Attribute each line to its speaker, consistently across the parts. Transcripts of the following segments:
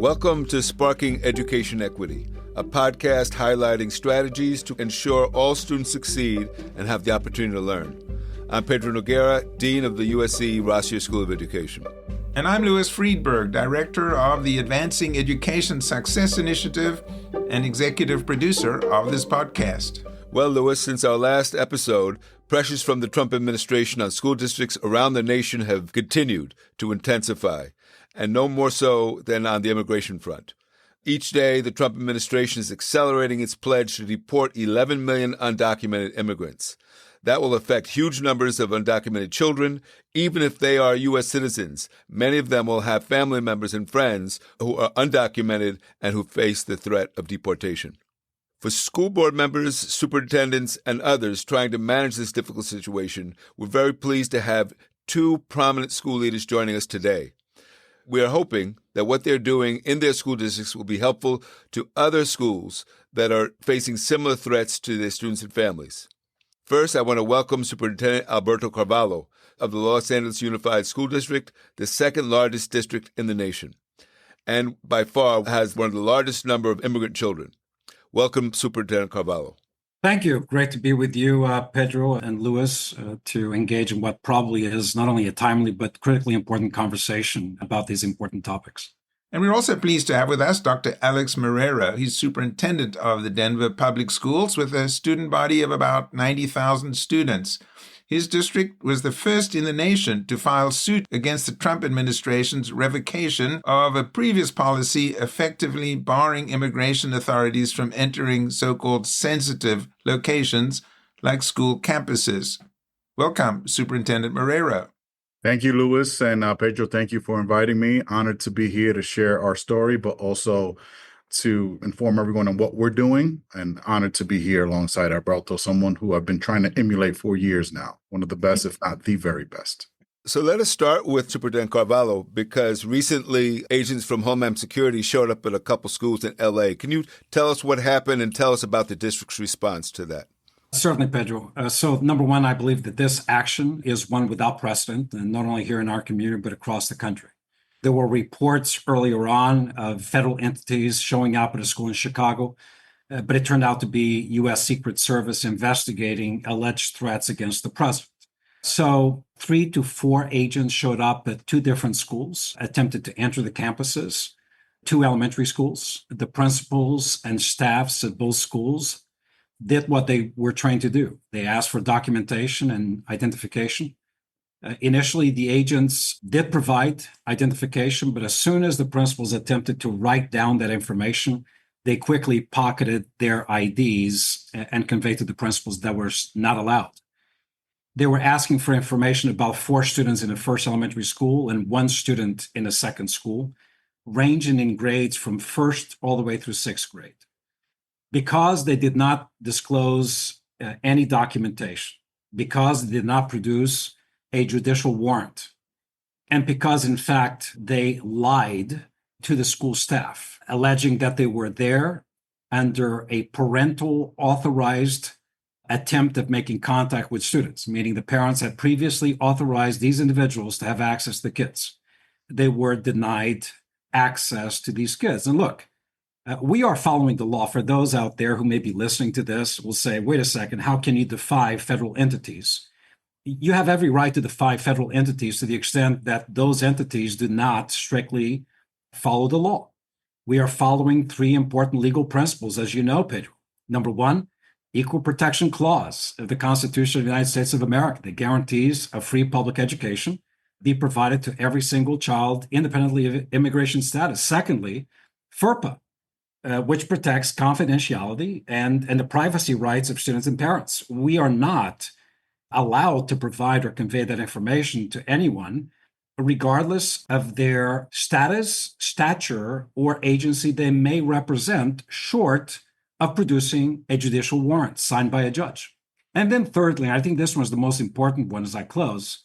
Speaker 1: Welcome to Sparking Education Equity, a podcast highlighting strategies to ensure all students succeed and have the opportunity to learn. I'm Pedro Noguera, Dean of the USC Rossier School of Education.
Speaker 2: And I'm Louis Friedberg, Director of the Advancing Education Success Initiative and Executive Producer of this podcast.
Speaker 1: Well, Louis, since our last episode, pressures from the Trump administration on school districts around the nation have continued to intensify, and no more so than on the immigration front. Each day, the Trump administration is accelerating its pledge to deport 11 million undocumented immigrants. That will affect huge numbers of undocumented children, even if they are U.S. citizens. Many of them will have family members and friends who are undocumented and who face the threat of deportation. For school board members, superintendents, and others trying to manage this difficult situation, we're very pleased to have two prominent school leaders joining us today. We are hoping that what they're doing in their school districts will be helpful to other schools that are facing similar threats to their students and families. First, I want to welcome Superintendent Alberto Carvalho of the Los Angeles Unified School District, the second largest district in the nation, and by far has one of the largest number of immigrant children. Welcome, Superintendent Carvalho.
Speaker 3: Thank you. Great to be with you, Pedro and Louis, to engage in what probably is not only a timely but critically important conversation about these important topics.
Speaker 2: And we're also pleased to have with us Dr. Alex Marrero. He's superintendent of the Denver Public Schools with a student body of about 90,000 students. His district was the first in the nation to file suit against the Trump administration's revocation of a previous policy effectively barring immigration authorities from entering so-called sensitive locations like school campuses. Welcome, Superintendent Marrero.
Speaker 4: Thank you, Louis, and Pedro, thank you for inviting me. Honored to be here to share our story, but also to inform everyone on what we're doing, and honored to be here alongside Alberto, someone who I've been trying to emulate for years now, one of the best, if not the very best.
Speaker 1: So let us start with Superintendent Carvalho, because recently agents from Homeland Security showed up at a couple schools in L.A. Can you tell us what happened and tell us about the district's response to that?
Speaker 3: Certainly, Pedro. So number one, I believe that this action is one without precedent, and not only here in our community, but across the country. There were reports earlier on of federal entities showing up at a school in Chicago, but it turned out to be U.S. Secret Service investigating alleged threats against the president. So 3 to 4 agents showed up at 2 different schools, attempted to enter the campuses, 2 elementary schools. The principals and staffs at both schools did what they were trained to do. They asked for documentation and identification. Initially, the agents did provide identification, but as soon as the principals attempted to write down that information, they quickly pocketed their IDs and conveyed to the principals that were not allowed. They were asking for information about 4 students in the first elementary school and 1 student in the second school, ranging in grades from first all the way through 6th grade. Because they did not disclose any documentation, because they did not produce a judicial warrant, and because, in fact, they lied to the school staff, alleging that they were there under a parental authorized attempt at making contact with students, meaning the parents had previously authorized these individuals to have access to the kids. They were denied access to these kids. And look, we are following the law. For those out there who may be listening to this will say, wait a second, how can you defy federal entities? You have every right to defy federal entities to the extent that those entities do not strictly follow the law. We are following 3 important legal principles, as you know, Pedro. Number 1, Equal Protection Clause of the Constitution of the United States of America that guarantees a free public education be provided to every single child independently of immigration status. Secondly, FERPA, which protects confidentiality and the privacy rights of students and parents. We are not allowed to provide or convey that information to anyone, regardless of their status, stature, or agency they may represent, short of producing a judicial warrant signed by a judge. And then thirdly, I think this one is the most important one as I close,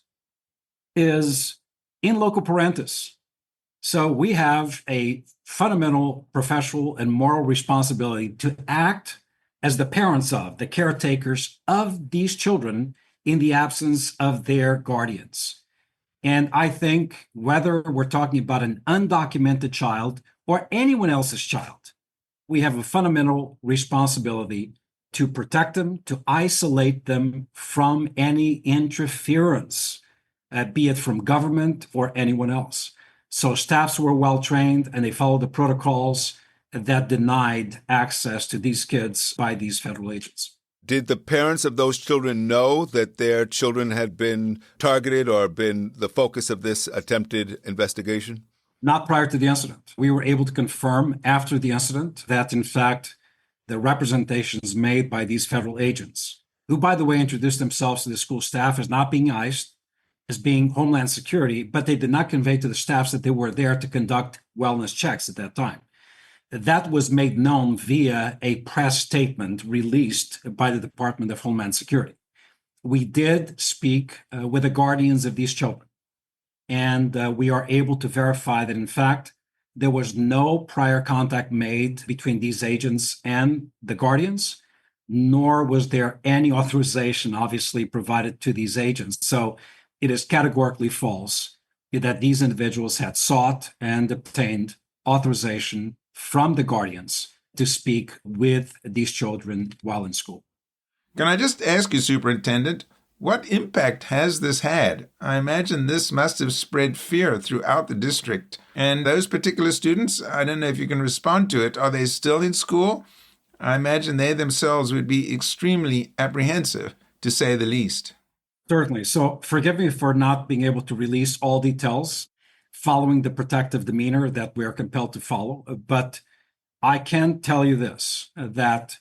Speaker 3: is in loco parentis. So we have a fundamental professional and moral responsibility to act as the parents of, the caretakers of these children in the absence of their guardians. And I think whether we're talking about an undocumented child or anyone else's child, we have a fundamental responsibility to protect them, to isolate them from any interference, be it from government or anyone else. So staffs were well trained and they followed the protocols that denied access to these kids by these federal agents.
Speaker 1: Did the parents of those children know that their children had been targeted or been the focus of this attempted investigation?
Speaker 3: Not prior to the incident. We were able to confirm after the incident that, in fact, the representations made by these federal agents, who, by the way, introduced themselves to the school staff as not being ICE, as being Homeland Security, but they did not convey to the staffs that they were there to conduct wellness checks at that time. That was made known via a press statement released by the Department of Homeland Security. We did speak with the guardians of these children, and we are able to verify that, in fact, there was no prior contact made between these agents and the guardians, nor was there any authorization, obviously, provided to these agents. So it is categorically false that these individuals had sought and obtained authorization from the guardians to speak with these children while in school.
Speaker 2: Can I just ask you, Superintendent, what impact has this had? I imagine this must have spread fear throughout the district. And those particular students, I don't know if you can respond to it, are they still in school? I imagine they themselves would be extremely apprehensive, to say the least.
Speaker 3: Certainly. So forgive me for not being able to release all details following the protective demeanor that we are compelled to follow. But I can tell you this, that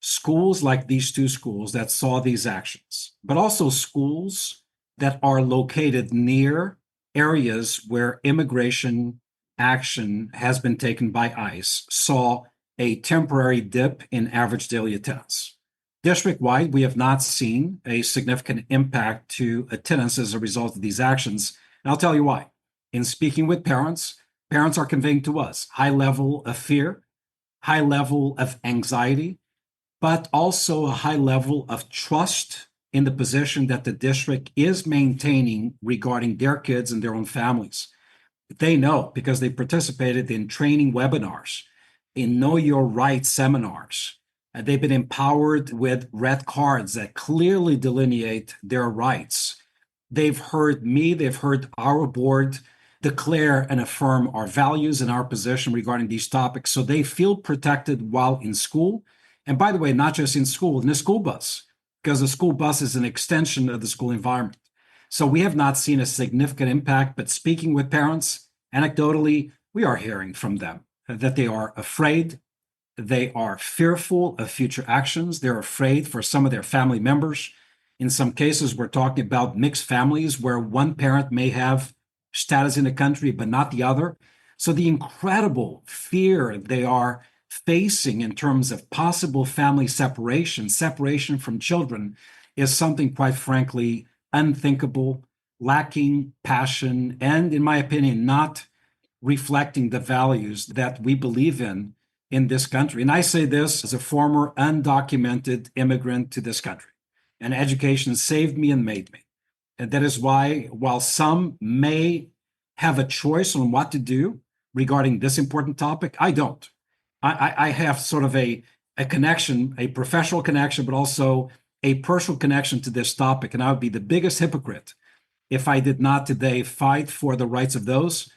Speaker 3: schools like these two schools that saw these actions, but also schools that are located near areas where immigration action has been taken by ICE, saw a temporary dip in average daily attendance. District-wide, we have not seen a significant impact to attendance as a result of these actions. And I'll tell you why. In speaking with parents, parents are conveying to us high level of fear, high level of anxiety, but also a high level of trust in the position that the district is maintaining regarding their kids and their own families. They know because they participated in training webinars, in Know Your Rights seminars. They've been empowered with red cards that clearly delineate their rights. They've heard me, they've heard our board declare and affirm our values and our position regarding these topics. So they feel protected while in school. And by the way, not just in school, in the school bus, because the school bus is an extension of the school environment. So we have not seen a significant impact, but speaking with parents, anecdotally, we are hearing from them that they are afraid. They are fearful of future actions. They're afraid for some of their family members. In some cases, we're talking about mixed families where one parent may have status in the country, but not the other. So the incredible fear they are facing in terms of possible family separation, separation from children, is something, quite frankly, unthinkable, lacking passion, and in my opinion, not reflecting the values that we believe in this country. And I say this as a former undocumented immigrant to this country. And education saved me and made me. And that is why, while some may have a choice on what to do regarding this important topic, I don't. I have sort of a connection, a professional connection, but also a personal connection to this topic. And I would be the biggest hypocrite if I did not today fight for the rights of those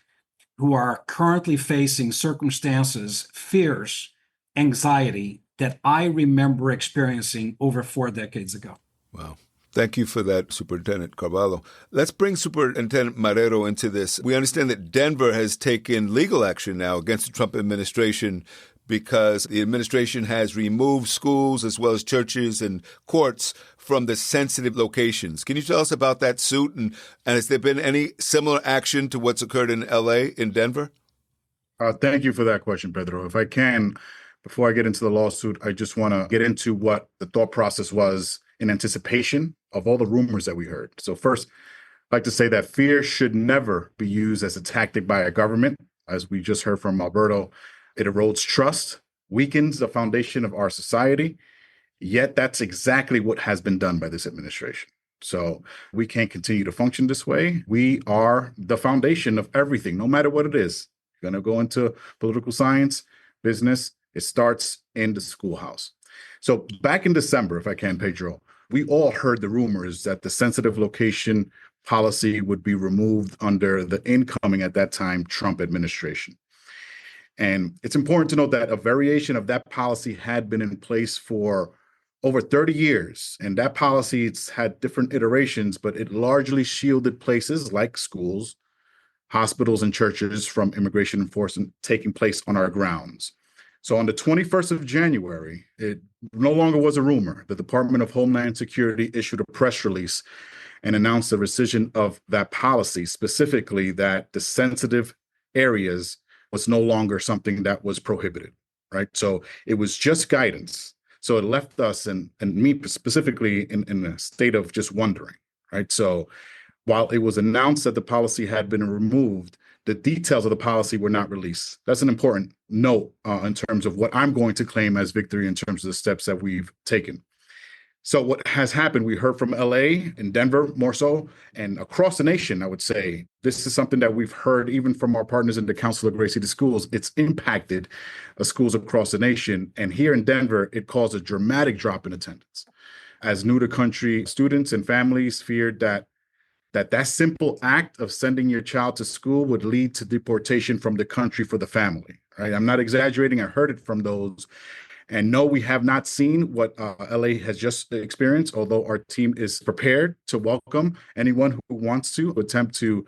Speaker 3: who are currently facing circumstances, fears, anxiety that I remember experiencing over 4 decades ago.
Speaker 1: Wow. Thank you for that, Superintendent Carvalho. Let's bring Superintendent Marrero into this. We understand that Denver has taken legal action now against the Trump administration because the administration has removed schools as well as churches and courts from the sensitive locations. Can you tell us about that suit? And has there been any similar action to what's occurred in L.A., in Denver?
Speaker 4: Thank you for that question, Pedro. If I can, before I get into the lawsuit, I just want to get into what the thought process was in anticipation of all the rumors that we heard. So first, I'd like to say that fear should never be used as a tactic by a government. As we just heard from Alberto, it erodes trust, weakens the foundation of our society. Yet that's exactly what has been done by this administration. So we can't continue to function this way. We are the foundation of everything, no matter what it is. Going to go into political science, business, it starts in the schoolhouse. So back in December, if I can, Pedro, we all heard the rumors that the sensitive location policy would be removed under the incoming, at that time, Trump administration. And it's important to note that a variation of that policy had been in place for over 30 years. And that policy, it's had different iterations, but it largely shielded places like schools, hospitals, and churches from immigration enforcement taking place on our grounds. So on the 21st of January, it no longer was a rumor. The Department of Homeland Security issued a press release and announced the rescission of that policy, specifically that the sensitive areas was no longer something that was prohibited, right? So it was just guidance. So it left us, and me specifically, in a state of just wondering, right? So while it was announced that the policy had been removed, the details of the policy were not released. That's an important note in terms of what I'm going to claim as victory in terms of the steps that we've taken. So what has happened, we heard from LA and Denver more so, and across the nation, I would say, this is something that we've heard even from our partners in the Council of Great City Schools. It's impacted schools across the nation. And here in Denver, it caused a dramatic drop in attendance, as new to country students and families feared that simple act of sending your child to school would lead to deportation from the country for the family, right? I'm not exaggerating. I heard it from those. And no, we have not seen what LA has just experienced, although our team is prepared to welcome anyone who wants to attempt to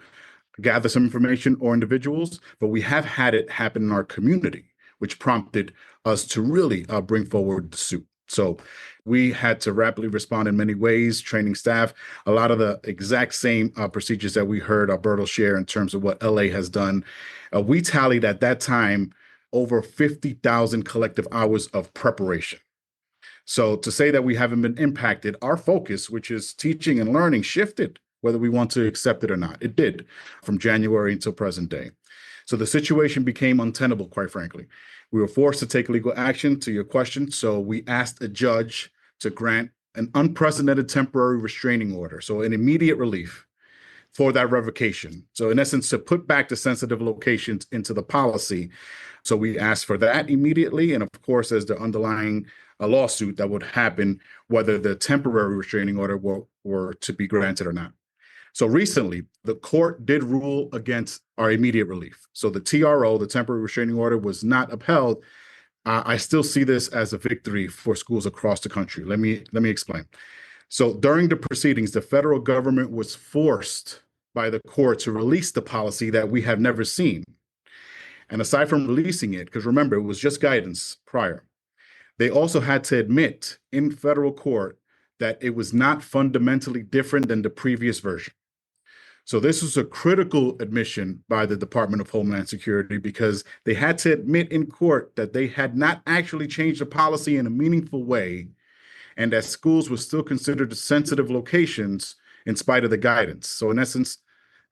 Speaker 4: gather some information or individuals. But we have had it happen in our community, which prompted us to really bring forward the suit. So we had to rapidly respond in many ways, training staff, a lot of the exact same procedures that we heard Alberto share in terms of what LA has done. We tallied at that time over 50,000 collective hours of preparation. So to say that we haven't been impacted, our focus, which is teaching and learning, shifted, whether we want to accept it or not. It did, from January until present day. So the situation became untenable, quite frankly. We were forced to take legal action, to your question. So we asked a judge to grant an unprecedented temporary restraining order, so an immediate relief for that revocation. So in essence, to put back the sensitive locations into the policy. So we asked for that immediately. And of course, as the underlying lawsuit that would happen, whether the temporary restraining order were to be granted or not. So recently, the court did rule against our immediate relief. So the TRO, the temporary restraining order, was not upheld. I still see this as a victory for schools across the country. Let me explain. So during the proceedings, the federal government was forced by the court to release the policy that we have never seen. And aside from releasing it, because remember, it was just guidance prior, they also had to admit in federal court that it was not fundamentally different than the previous version. So this was a critical admission by the Department of Homeland Security, because they had to admit in court that they had not actually changed the policy in a meaningful way, and that schools were still considered sensitive locations in spite of the guidance. So in essence,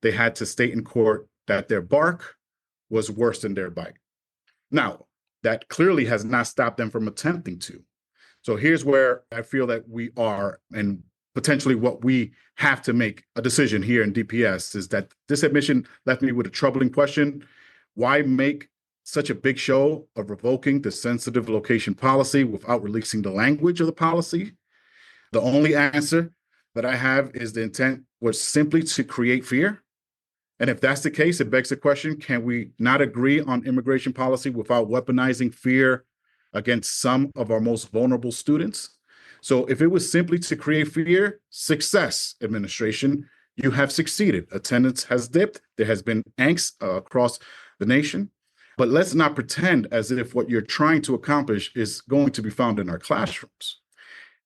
Speaker 4: they had to state in court that their bark was worse than their bite. Now, that clearly has not stopped them from attempting to. So here's where I feel that we are, and potentially what we have to make a decision here in DPS, is that this admission left me with a troubling question. Why make such a big show of revoking the sensitive location policy without releasing the language of the policy? The only answer that I have is the intent was simply to create fear. And if that's the case, it begs the question, can we not agree on immigration policy without weaponizing fear against some of our most vulnerable students? So if it was simply to create fear, success, administration, you have succeeded. Attendance has dipped. There has been angst across the nation. But let's not pretend as if what you're trying to accomplish is going to be found in our classrooms.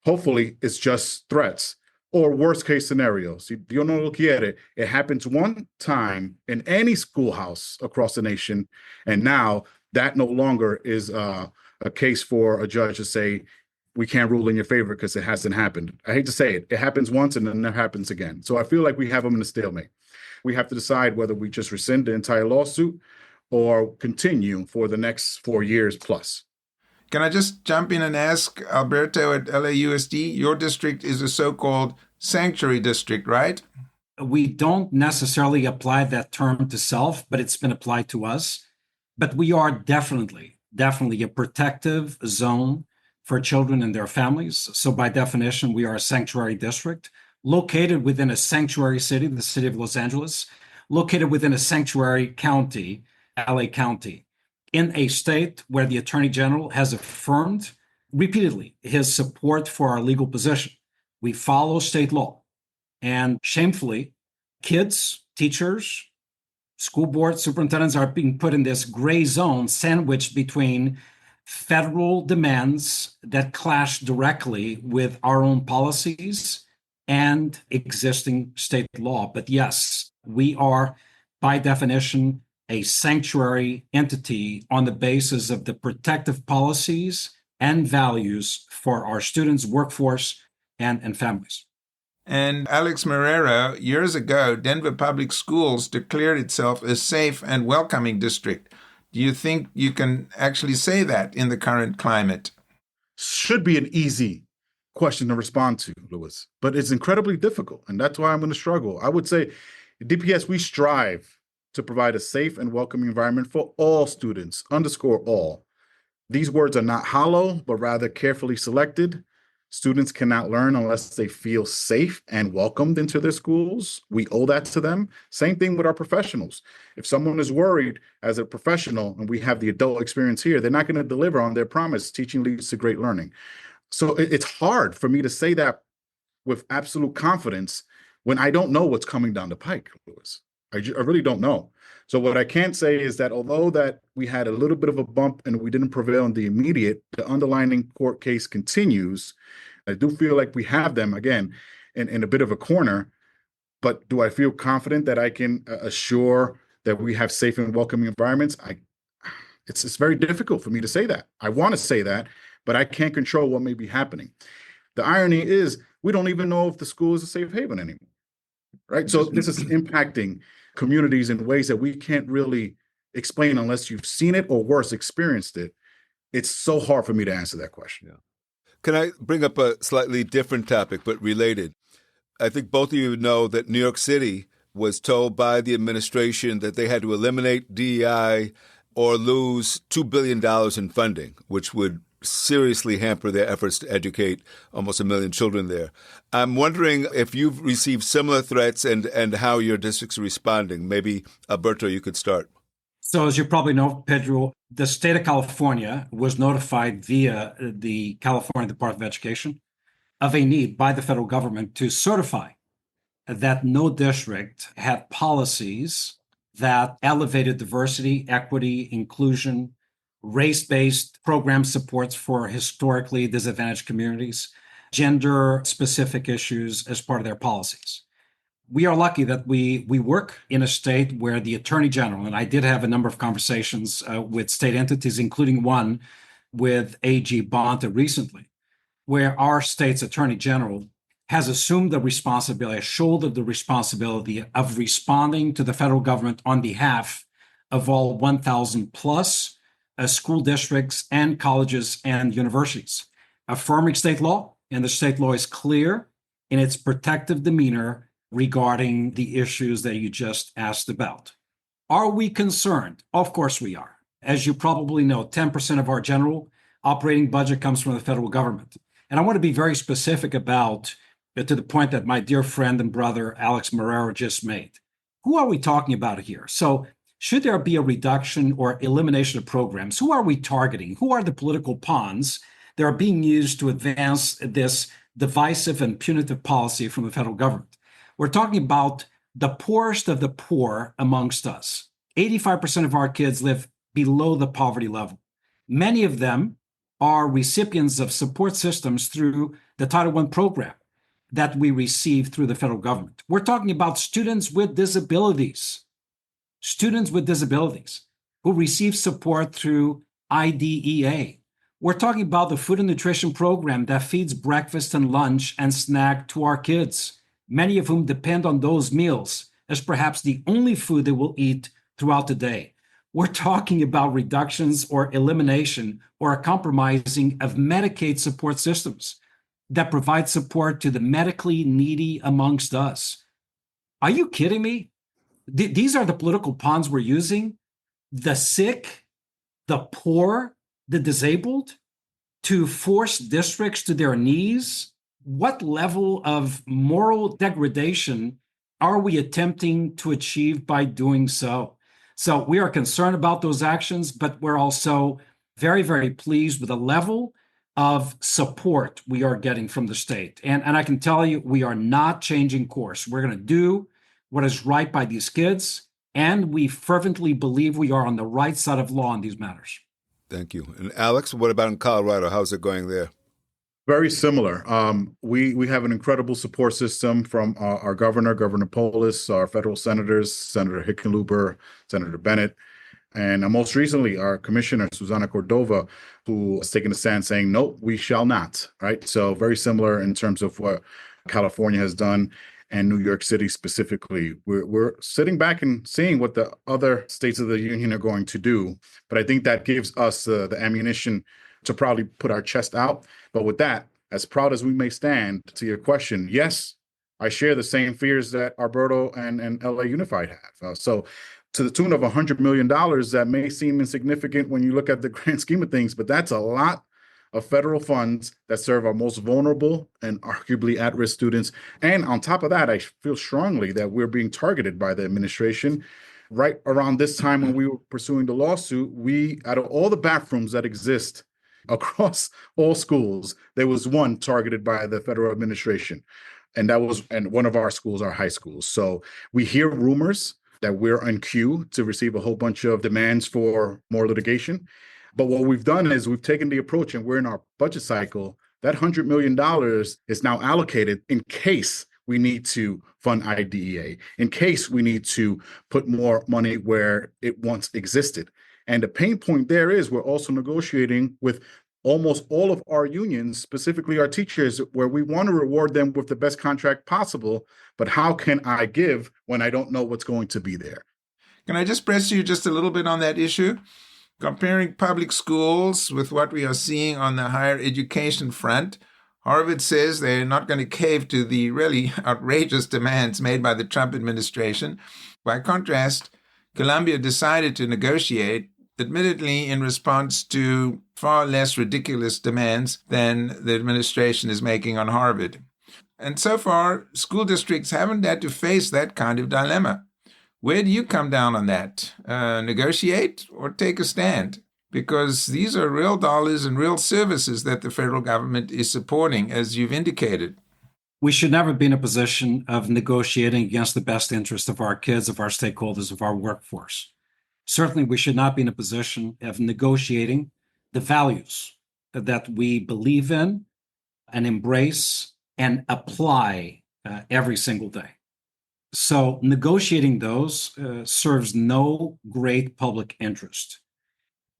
Speaker 4: Hopefully, it's just threats or worst case scenarios. Dios no lo quiere. It happens one time in any schoolhouse across the nation. And now that no longer is a case for a judge to say, we can't rule in your favor because it hasn't happened. I hate to say it. It happens once and then it happens again. So I feel like we have them in a stalemate. We have to decide whether we just rescind the entire lawsuit or continue for the next 4 years plus.
Speaker 2: Can I just jump in and ask Alberto at LAUSD, your district is a so-called sanctuary district, right?
Speaker 3: We don't necessarily apply that term to self, but it's been applied to us. But we are definitely a protective zone for children and their families. So by definition, we are a sanctuary district located within a sanctuary city, the city of Los Angeles, located within a sanctuary county, LA County, in a state where the Attorney General has affirmed repeatedly his support for our legal position. We follow state law. And shamefully, kids, teachers, school board superintendents are being put in this gray zone sandwiched between federal demands that clash directly with our own policies and existing state law. But yes, we are, by definition, a sanctuary entity on the basis of the protective policies and values for our students, workforce, and families.
Speaker 2: And Alex Marrero, years ago, Denver Public Schools declared itself a safe and welcoming district. Do you think you can actually say that in the current climate?
Speaker 4: Should be an easy question to respond to, Louis, but it's incredibly difficult, and that's why I'm going to struggle. I would say, DPS, we strive to provide a safe and welcoming environment for all students, underscore all. These words are not hollow, but rather carefully selected. Students cannot learn unless they feel safe and welcomed into their schools. We owe that to them. Same thing with our professionals. If someone is worried as a professional, and we have the adult experience here, they're not going to deliver on their promise. Teaching leads to great learning. So it's hard for me to say that with absolute confidence when I don't know what's coming down the pike, Louis. I really don't know. So what I can say is that although that we had a little bit of a bump and we didn't prevail in the immediate, the underlying court case continues. I do feel like we have them, again, in a bit of a corner. But do I feel confident that I can assure that we have safe and welcoming environments? It's very difficult for me to say that. I want to say that, but I can't control what may be happening. The irony is we don't even know if the school is a safe haven anymore, right? So this is impacting communities in ways that we can't really explain unless you've seen it or worse, experienced it. It's so hard for me to answer that question.
Speaker 1: Yeah. Can I bring up a slightly different topic, but related? I think both of you know that New York City was told by the administration that they had to eliminate DEI or lose $2 billion in funding, which would seriously hamper their efforts to educate almost 1 million children there. I'm wondering if you've received similar threats and how your district's responding. Maybe, Alberto, you could start.
Speaker 3: So as you probably know, Pedro, the state of California was notified via the California Department of Education of a need by the federal government to certify that no district had policies that elevated diversity, equity, inclusion, race-based program supports for historically disadvantaged communities, gender-specific issues as part of their policies. We are lucky that we work in a state where the Attorney General, and I did have a number of conversations with state entities, including one with AG Bonta recently, where our state's Attorney General has assumed the responsibility, has shouldered the responsibility of responding to the federal government on behalf of all 1,000 plus school districts and colleges and universities, affirming state law, and the state law is clear in its protective demeanor regarding the issues that you just asked about. Are we concerned? Of course we are. As you probably know, 10% of our general operating budget comes from the federal government. And I want to be very specific about, to the point that my dear friend and brother, Alex Marrero, just made. Who are we talking about here? So should there be a reduction or elimination of programs? Who are we targeting? Who are the political pawns that are being used to advance this divisive and punitive policy from the federal government? We're talking about the poorest of the poor amongst us. 85% of our kids live below the poverty level. Many of them are recipients of support systems through the Title I program that we receive through the federal government. We're talking about students with disabilities who receive support through IDEA. We're talking about the food and nutrition program that feeds breakfast and lunch and snack to our kids, many of whom depend on those meals as perhaps the only food they will eat throughout the day. We're talking about reductions or elimination or a compromising of Medicaid support systems that provide support to the medically needy amongst us. Are you kidding me? These are the political pawns we're using. The sick the poor, the disabled, to force districts to their knees? What level of moral degradation are we attempting to achieve by doing so? So we are concerned about those actions, but we're also very, very pleased with the level of support we are getting from the state. And I can tell you, we are not changing course. We're going to do what is right by these kids, and we fervently believe we are on the right side of law on these matters.
Speaker 1: Thank you. And Alex, what about in Colorado? How's it going there?
Speaker 4: Very similar. We have an incredible support system from our governor, Governor Polis, our federal senators, Senator Hickenlooper, Senator Bennett, and most recently our commissioner, Susana Cordova, who has taken a stand saying, no, we shall not, right? So very similar in terms of what California has done and New York City specifically. We're sitting back and seeing what the other states of the union are going to do. But I think that gives us the ammunition to proudly put our chest out. But with that, as proud as we may stand, to your question, yes, I share the same fears that Alberto and LA Unified have. So to the tune of $100 million, that may seem insignificant when you look at the grand scheme of things, but that's a lot of federal funds that serve our most vulnerable and arguably at-risk students. And on top of that, I feel strongly that we're being targeted by the administration. Right around this time when we were pursuing the lawsuit, out of all the bathrooms that exist across all schools, there was one targeted by the federal administration. And one of our schools, our high schools. So we hear rumors that we're on queue to receive a whole bunch of demands for more litigation. But what we've done is we've taken the approach, and we're in our budget cycle. That $100 million is now allocated in case we need to fund IDEA, in case we need to put more money where it once existed. And the pain point there is we're also negotiating with almost all of our unions, specifically our teachers, where we want to reward them with the best contract possible. But how can I give when I don't know what's going to be there?
Speaker 2: Can I just press you just a little bit on that issue? Comparing public schools with what we are seeing on the higher education front, Harvard says they're not going to cave to the really outrageous demands made by the Trump administration. By contrast, Columbia decided to negotiate, admittedly in response to far less ridiculous demands than the administration is making on Harvard. And so far, school districts haven't had to face that kind of dilemma. Where do you come down on that? Negotiate or take a stand? Because these are real dollars and real services that the federal government is supporting, as you've indicated.
Speaker 3: We should never be in a position of negotiating against the best interest of our kids, of our stakeholders, of our workforce. Certainly, we should not be in a position of negotiating the values that we believe in and embrace and apply every single day. So negotiating those serves no great public interest.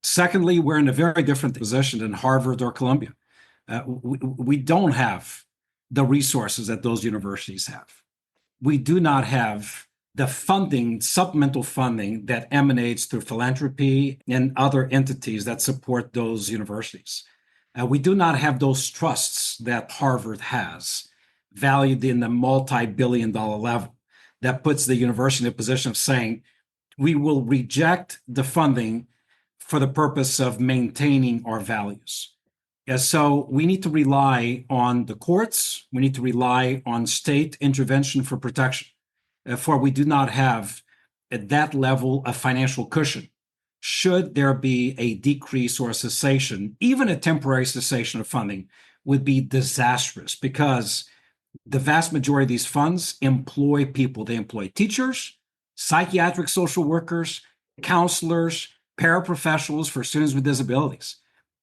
Speaker 3: Secondly, we're in a very different position than Harvard or Columbia. We don't have the resources that those universities have. We do not have the funding, supplemental funding that emanates through philanthropy and other entities that support those universities. We do not have those trusts that Harvard has, valued in the multi-billion-dollar level, that puts the university in a position of saying, we will reject the funding for the purpose of maintaining our values. And so we need to rely on the courts. We need to rely on state intervention for protection, for we do not have at that level of financial cushion. Should there be a decrease or a cessation, even a temporary cessation of funding would be disastrous, because the vast majority of these funds employ people. They employ teachers, psychiatric social workers, counselors, paraprofessionals for students with disabilities.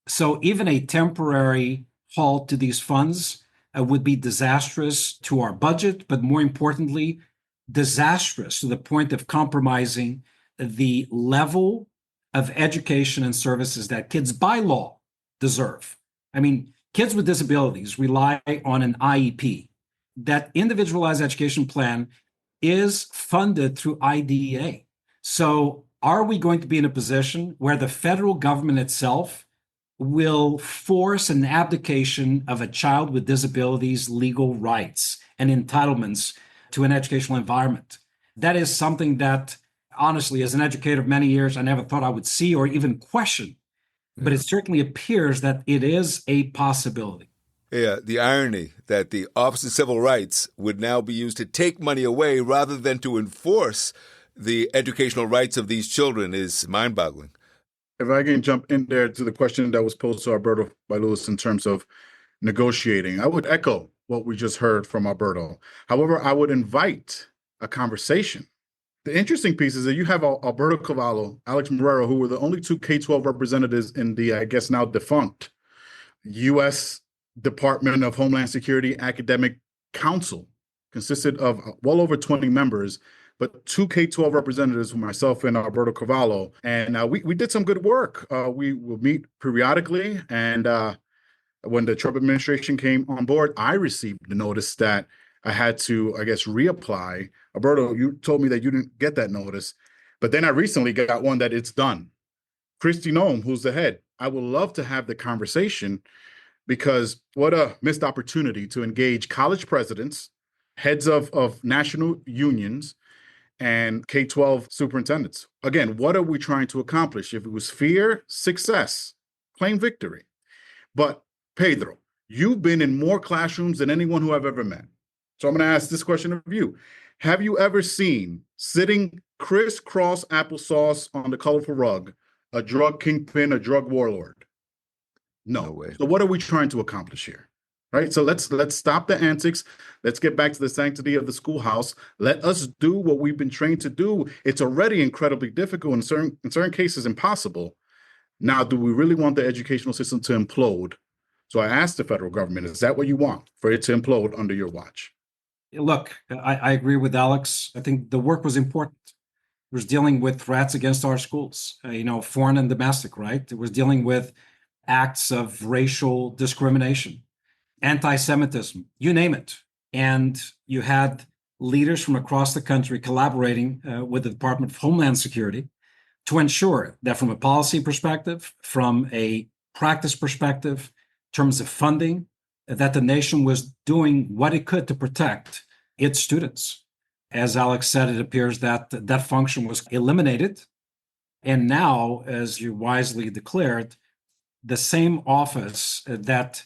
Speaker 3: So even a temporary halt to these funds would be disastrous to our budget, but more importantly, disastrous to the point of compromising the level of education and services that kids by law deserve. I mean, kids with disabilities rely on an IEP. That individualized education plan is funded through IDEA. So are we going to be in a position where the federal government itself will force an abdication of a child with disabilities' legal rights and entitlements to an educational environment? That is something that honestly, as an educator of many years, I never thought I would see or even question. But it certainly appears that it is a possibility.
Speaker 1: Yeah, the irony that the Office of Civil Rights would now be used to take money away rather than to enforce the educational rights of these children is mind-boggling.
Speaker 4: If I can jump in there to the question that was posed to Alberto by Lewis in terms of negotiating, I would echo what we just heard from Alberto. However, I would invite a conversation. The interesting piece is that you have Alberto Carvalho, Alex Marrero, who were the only two K-12 representatives in the, I guess now defunct, U.S. Department of Homeland Security Academic Council, consisted of well over 20 members, but two K-12 representatives, myself and Alberto Carvalho. And we did some good work. We will meet periodically. And when the Trump administration came on board, I received the notice that I had to, I guess, reapply. Alberto, you told me that you didn't get that notice, but then I recently got one that it's done. Christy Noem, who's the head, I would love to have the conversation because what a missed opportunity to engage college presidents, heads of national unions, and K-12 superintendents. Again, what are we trying to accomplish? If it was fear, success, claim victory. But Pedro, you've been in more classrooms than anyone who I've ever met. So I'm going to ask this question of you. Have you ever seen sitting crisscross applesauce on the colorful rug, a drug kingpin, a drug warlord? No way. So what are we trying to accomplish here? Right? So let's stop the antics. Let's get back to the sanctity of the schoolhouse. Let us do what we've been trained to do. It's already incredibly difficult, in certain cases impossible. Now, do we really want the educational system to implode? So I asked the federal government, is that what you want, for it to implode under your watch?
Speaker 3: Look, I agree with Alex. I think the work was important. It was dealing with threats against our schools, foreign and domestic, right? It was dealing with acts of racial discrimination, anti-Semitism, you name it. And you had leaders from across the country collaborating with the Department of Homeland Security to ensure that from a policy perspective, from a practice perspective, in terms of funding, that the nation was doing what it could to protect its students. As Alex said, it appears that that function was eliminated. And now, as you wisely declared, the same office that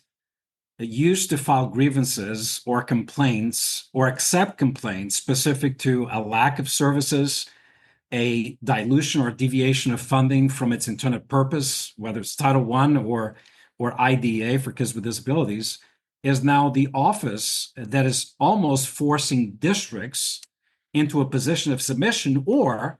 Speaker 3: used to file grievances or complaints or accept complaints specific to a lack of services, a dilution or deviation of funding from its intended purpose, whether it's Title I or IDEA for kids with disabilities, is now the office that is almost forcing districts into a position of submission or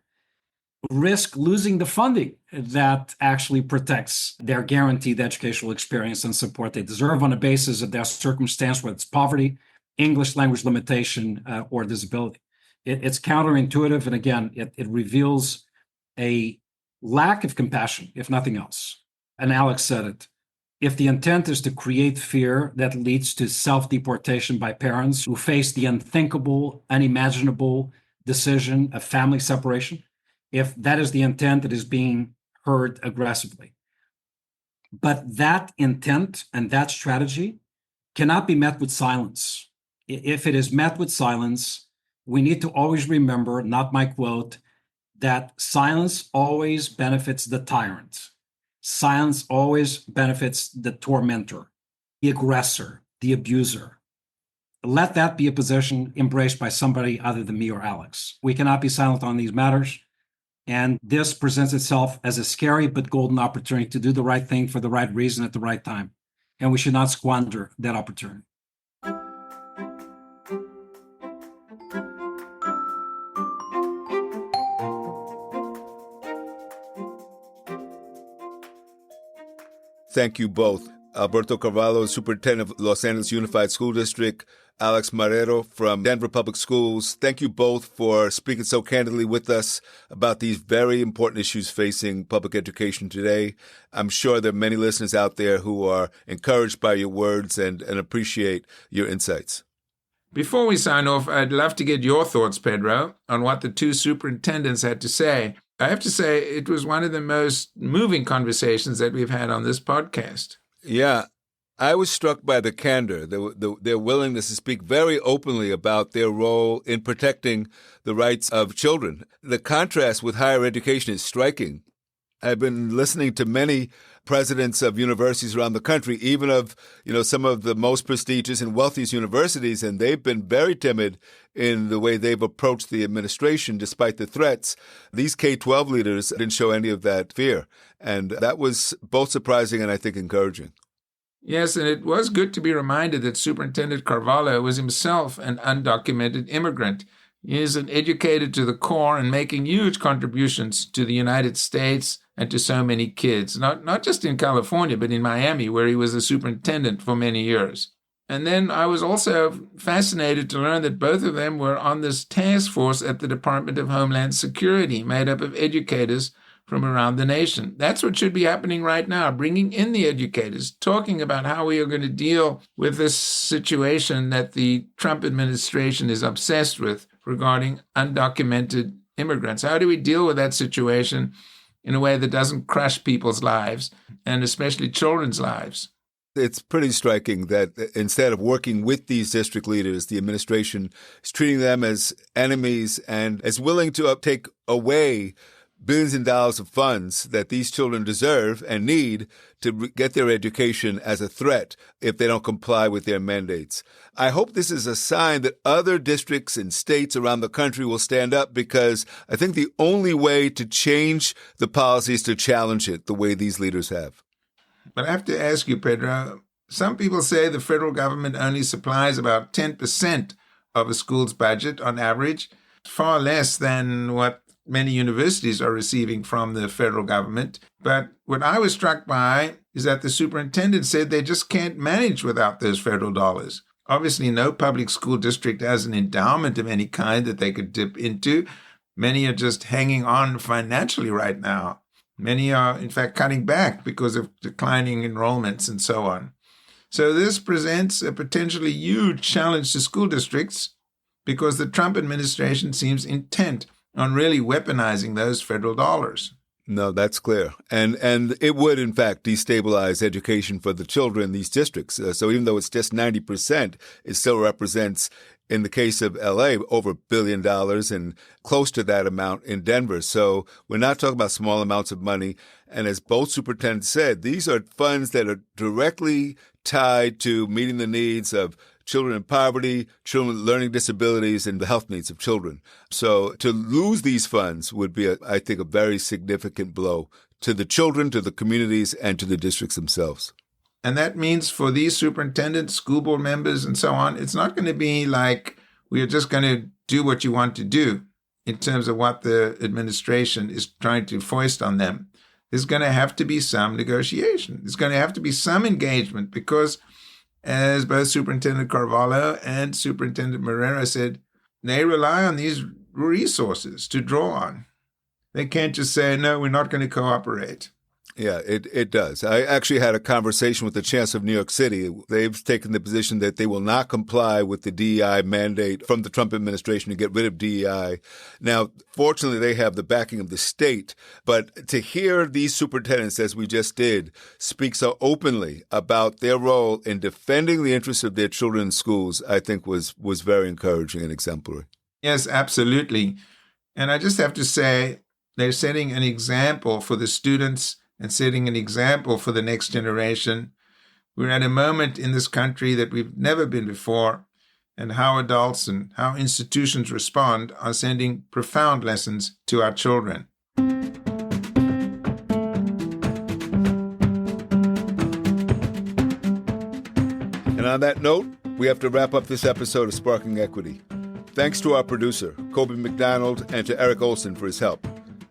Speaker 3: risk losing the funding that actually protects their guaranteed educational experience and support they deserve on the basis of their circumstance, whether it's poverty, English language limitation, or disability. It's counterintuitive. And again, it reveals a lack of compassion, if nothing else. And Alex said it. If the intent is to create fear that leads to self-deportation by parents who face the unthinkable, unimaginable decision of family separation, if that is the intent, it is being heard aggressively. But that intent and that strategy cannot be met with silence. If it is met with silence, we need to always remember, not my quote, that silence always benefits the tyrant. Silence always benefits the tormentor, the aggressor, the abuser. Let that be a position embraced by somebody other than me or Alex. We cannot be silent on these matters. And this presents itself as a scary but golden opportunity to do the right thing for the right reason at the right time. And we should not squander that opportunity.
Speaker 1: Thank you both. Alberto Carvalho, Superintendent of Los Angeles Unified School District, Alex Marrero from Denver Public Schools. Thank you both for speaking so candidly with us about these very important issues facing public education today. I'm sure there are many listeners out there who are encouraged by your words and appreciate your insights.
Speaker 2: Before we sign off, I'd love to get your thoughts, Pedro, on what the two superintendents had to say. I have to say it was one of the most moving conversations that we've had on this podcast.
Speaker 1: Yeah, I was struck by the candor, their willingness to speak very openly about their role in protecting the rights of children. The contrast with higher education is striking. I've been listening to many presidents of universities around the country, even of, some of the most prestigious and wealthiest universities, and they've been very timid in the way they've approached the administration despite the threats. These K-12 leaders didn't show any of that fear, and that was both surprising and I think encouraging.
Speaker 2: Yes, and it was good to be reminded that Superintendent Carvalho was himself an undocumented immigrant. He is an educator to the core and making huge contributions to the United States and to so many kids, not just in California, but in Miami, where he was a superintendent for many years. And then I was also fascinated to learn that both of them were on this task force at the Department of Homeland Security, made up of educators from around the nation. That's what should be happening right now, bringing in the educators, talking about how we are going to deal with this situation that the Trump administration is obsessed with regarding undocumented immigrants. How do we deal with that situation in a way that doesn't crush people's lives, and especially children's lives?
Speaker 1: It's pretty striking that instead of working with these district leaders, the administration is treating them as enemies and as willing to take away billions of dollars of funds that these children deserve and need to get their education as a threat if they don't comply with their mandates. I hope this is a sign that other districts and states around the country will stand up, because I think the only way to change the policy is to challenge it the way these leaders have.
Speaker 2: But I have to ask you, Pedro, some people say the federal government only supplies about 10% of a school's budget on average, far less than what many universities are receiving from the federal government. But what I was struck by is that the superintendent said they just can't manage without those federal dollars. Obviously, no public school district has an endowment of any kind that they could dip into. Many are just hanging on financially right now. Many are, in fact, cutting back because of declining enrollments and so on. So this presents a potentially huge challenge to school districts, because the Trump administration seems intent on really weaponizing those federal dollars.
Speaker 1: No, that's clear. And it would, in fact, destabilize education for the children in these districts. So even though it's just 90%, it still represents, in the case of L.A., over $1 billion and close to that amount in Denver. So we're not talking about small amounts of money. And as both superintendents said, these are funds that are directly tied to meeting the needs of children in poverty, children with learning disabilities, and the health needs of children. So to lose these funds would be, I think, a very significant blow to the children, to the communities, and to the districts themselves.
Speaker 2: And that means for these superintendents, school board members, and so on, it's not going to be like we are just going to do what you want to do in terms of what the administration is trying to foist on them. There's going to have to be some negotiation. There's going to have to be some engagement, because as both Superintendent Carvalho and Superintendent Marrero said, they rely on these resources to draw on. They can't just say, no, we're not going to cooperate.
Speaker 1: Yeah, it does. I actually had a conversation with the Chancellor of New York City. They've taken the position that they will not comply with the DEI mandate from the Trump administration to get rid of DEI. Now, fortunately, they have the backing of the state. But to hear these superintendents, as we just did, speak so openly about their role in defending the interests of their children in schools, I think was very encouraging and exemplary.
Speaker 2: Yes, absolutely. And I just have to say, they're setting an example for the students and setting an example for the next generation. We're at a moment in this country that we've never been before, and how adults and how institutions respond are sending profound lessons to our children.
Speaker 1: And on that note, we have to wrap up this episode of Sparking Equity. Thanks to our producer, Kobe McDonald, and to Eric Olson for his help.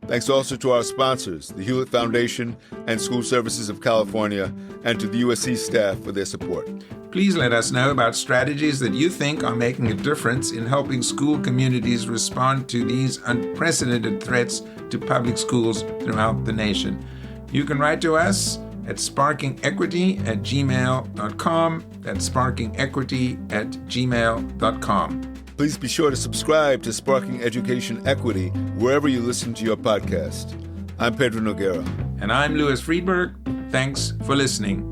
Speaker 1: Thanks also to our sponsors, the Hewlett Foundation and School Services of California, and to the USC staff for their support.
Speaker 2: Please let us know about strategies that you think are making a difference in helping school communities respond to these unprecedented threats to public schools throughout the nation. You can write to us at sparkingequity@gmail.com. That's sparkingequity@gmail.com.
Speaker 1: Please be sure to subscribe to Sparking Education Equity wherever you listen to your podcast. I'm Pedro Noguera.
Speaker 2: And I'm Louis Friedberg. Thanks for listening.